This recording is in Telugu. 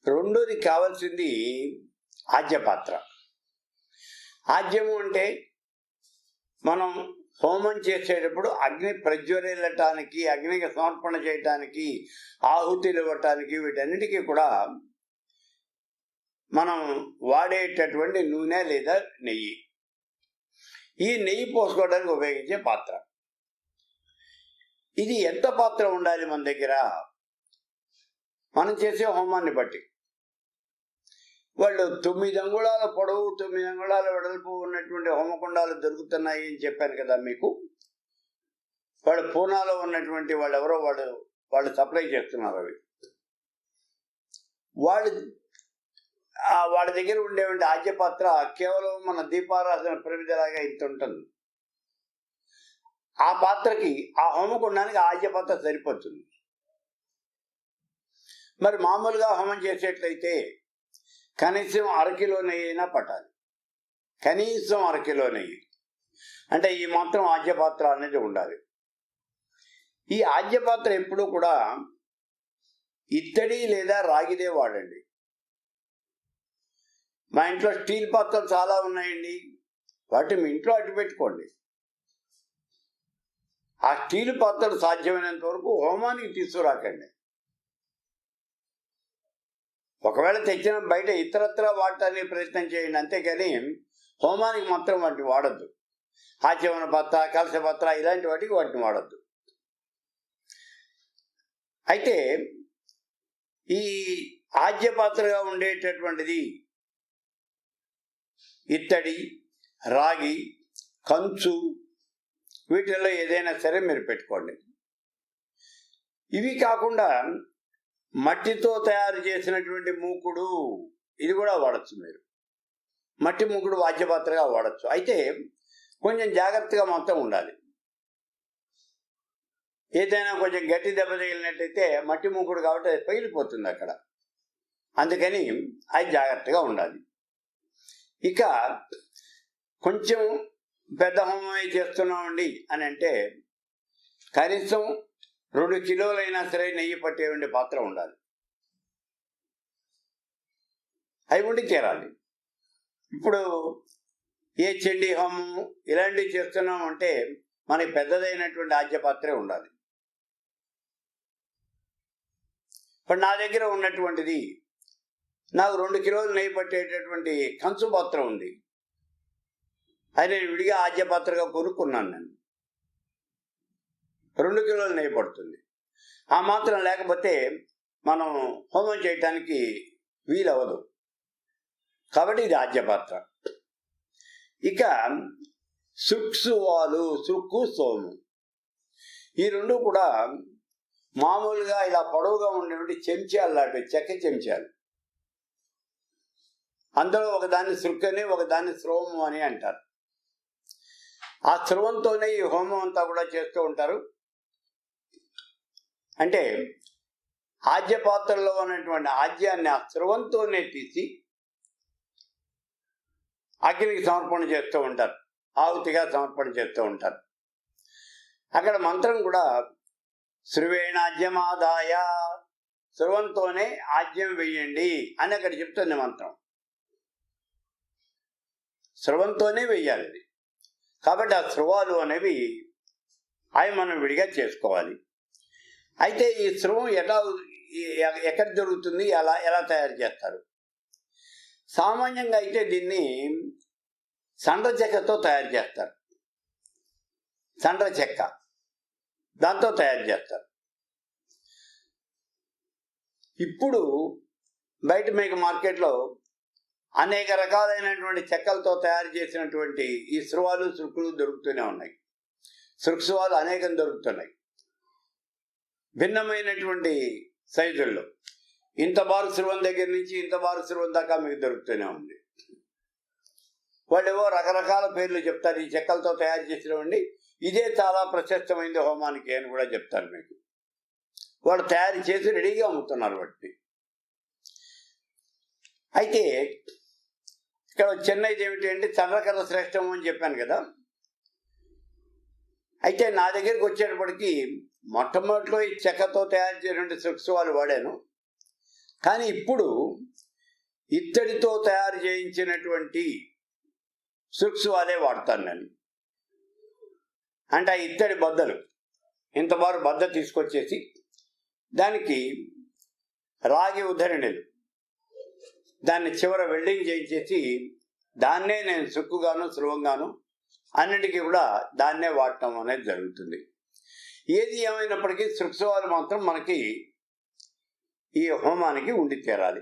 రెండోది కావాల్సింది ఆజ్యపాత్ర. ఆజ్యము అంటే మనం హోమం చేసేటప్పుడు అగ్ని ప్రజ్వరిల్లటానికి, అగ్నికి సమర్పణ చేయటానికి, ఆహుతులు ఇవ్వటానికి, వీటన్నిటికీ కూడా మనం వాడేటటువంటి నూనె లేదా నెయ్యి. ఈ నెయ్యి పోసుకోవడానికి ఉపయోగించే పాత్ర. ఇది ఎంత పాత్ర ఉండాలి మన దగ్గర? మనం చేసే హోమాన్ని బట్టి. వాళ్ళు 9 అంగుళాల పొడవు 9 అంగుళాల వెడల్పు ఉన్నటువంటి హోమకుండాలు దొరుకుతున్నాయి అని చెప్పాను కదా మీకు. వాళ్ళు పూనాలో ఉన్నటువంటి వాళ్ళు ఎవరో వాళ్ళు సప్లై చేస్తున్నారు అవి. వాళ్ళ దగ్గర ఉండేటువంటి ఆజ్యపాత్ర కేవలం మన దీపారాధన ప్రమిదలాగా ఇంత ఉంటుంది. ఆ పాత్రకి, ఆ హోమకుండానికి ఆజ్యపాత్ర సరిపోతుంది. మరి మామూలుగా హోమం చేసేట్లయితే కనీసం 1/2 కిలో నెయ్యి అయినా పట్టాలి. కనీసం 1/2 కిలో నెయ్యి అంటే ఈ మాత్రం ఆజ్యపాత్ర అనేది ఉండాలి. ఈ ఆజ్యపాత్ర ఎప్పుడూ కూడా ఇత్తడి లేదా రాగిదే వాడండి. మా ఇంట్లో స్టీల్ పాత్రలు చాలా ఉన్నాయండి, వాటిని మీ ఇంట్లో అట్టు పెట్టుకోండి. ఆ స్టీల్ పాత్రలు సాధ్యమైనంత వరకు హోమానికి తీసుకురాకండి. ఒకవేళ తెచ్చిన బయట ఇతరత్ర వాడటానికి ప్రయత్నం చేయండి, అంతేకాని హోమానికి మాత్రం వాటిని వాడద్దు. ఆచమన పాత్ర, కలశ పాత్ర ఇలాంటి వాటికి వాటిని వాడద్దు. అయితే ఈ ఆజ్యపాత్రగా ఉండేటటువంటిది ఇత్తడి, రాగి, కంచు, వీటిల్లో ఏదైనా సరే మీరు పెట్టుకోండి. ఇవి కాకుండా మట్టితో తయారు చేసినటువంటి మూకుడు, ఇది కూడా వాడచ్చు. మీరు మట్టి మూకుడు వాద్యపాత్రగా వాడచ్చు. అయితే కొంచెం జాగ్రత్తగా మొత్తం ఉండాలి. ఏదైనా కొంచెం గట్టి దెబ్బ తగిలినట్టయితే మట్టి మూకుడు కాబట్టి అది పగిలిపోతుంది అక్కడ. అందుకని అది జాగ్రత్తగా ఉండాలి. ఇక కొంచెం పెద్ద హోమం చేస్తున్నామండి అని అంటే కనీసం 2 కిలోలైనా సరే నెయ్యి పట్టేటువంటి పాత్ర ఉండాలి. అవి ఉండి తీరాలి. ఇప్పుడు ఏ చండీ హోమం ఇలాంటివి చేస్తున్నామంటే మనకి పెద్దదైనటువంటి ఆజ్యపాత్రే ఉండాలి. ఇప్పుడు నా దగ్గర ఉన్నటువంటిది నాకు 2 కిలోలు నెయ్యి పట్టేటటువంటి కంచు పాత్ర ఉంది. అది నేను విడిగా ఆజ్యపాత్రగా కొనుక్కున్నాను. నేను 2 కిలోలు నెయ్యి పడుతుంది. ఆ మాత్రం లేకపోతే మనం హోమం చేయటానికి వీలవ్వదు. కాబట్టి ఇది ఆజ్యపాత్ర. ఇక సుక్సువాలు, సుక్కు, సోము, ఈ రెండు కూడా మామూలుగా ఇలా పొడవుగా ఉండేటువంటి చెంచాలు లాంటివి, చెక్క చెంచాలు. అందులో ఒకదాన్ని సుక్కని, ఒకదాన్ని స్రోము అని అంటారు. ఆ స్రవంతోనే ఈ హోమం అంతా కూడా చేస్తూ ఉంటారు. అంటే ఆజ్యపాత్రలో ఉన్నటువంటి ఆజ్యాన్ని ఆ స్రవంతోనే తీసి అగ్నికి సమర్పణ చేస్తూ ఉంటారు, ఆహుతిగా సమర్పణ చేస్తూ ఉంటారు. అక్కడ మంత్రం కూడా శ్రువేణాజ్యమాదాయ, స్రవంతోనే ఆజ్యం వెయ్యండి అని అక్కడ చెప్తుంది మంత్రం. స్రవంతోనే వెయ్యాలి ఇది. కాబట్టి ఆ స్రవాలు అనేవి అవి మనం విడిగా చేసుకోవాలి. అయితే ఈ స్రవం ఎక్కడ దొరుకుతుంది, ఎలా తయారు చేస్తారు? సామాన్యంగా అయితే దీన్ని సండ్ర చెక్కతో తయారు చేస్తారు. సండ్ర చెక్క దాంతో తయారు చేస్తారు. ఇప్పుడు బయట మీకు మార్కెట్లో అనేక రకాలైనటువంటి చెక్కలతో తయారు చేసినటువంటి ఈ స్రవాలు, సుక్కులు దొరుకుతూనే ఉన్నాయి. సుక్సువాలు అనేకం దొరుకుతున్నాయి, భిన్నమైనటువంటి సైజుల్లో. ఇంత బారు స్రవం దగ్గర నుంచి ఇంత బారు స్రవం దాకా మీకు దొరుకుతూనే ఉంది. వాళ్ళు ఏవో రకరకాల పేర్లు చెప్తారు. ఈ చెక్కలతో తయారు చేసినవండి, ఇదే చాలా ప్రశస్తమైంది హోమానికి అని కూడా చెప్తారు మీకు. వాళ్ళు తయారు చేసి రెడీగా అమ్ముతున్నారు వాటిని. అయితే ఇక్కడ చెన్నైది ఏమిటి అంటే చంద్రకర్ర శ్రేష్టము అని చెప్పాను కదా. అయితే నా దగ్గరికి వచ్చేటప్పటికి మొట్టమొదటిలో ఈ చెక్కతో తయారు చేసినటువంటి సుక్సువాలు వాడాను. కానీ ఇప్పుడు ఇత్తడితో తయారు చేయించినటువంటి సృక్సువాలే వాడతాను నేను. అంటే ఆ ఇత్తడి బద్దలు ఇంతవారు బద్ద తీసుకొచ్చేసి దానికి రాగి ఉద్ధరణిలు దాన్ని చివర వెల్డింగ్ చేయించేసి దాన్నే నేను సుక్కుగాను సులభంగాను అన్నిటికీ కూడా దాన్నే వాడటం అనేది జరుగుతుంది. ఏది ఏమైనప్పటికీ సృక్సువాలు మాత్రం మనకి ఈ హోమానికి ఉండి తీరాలి.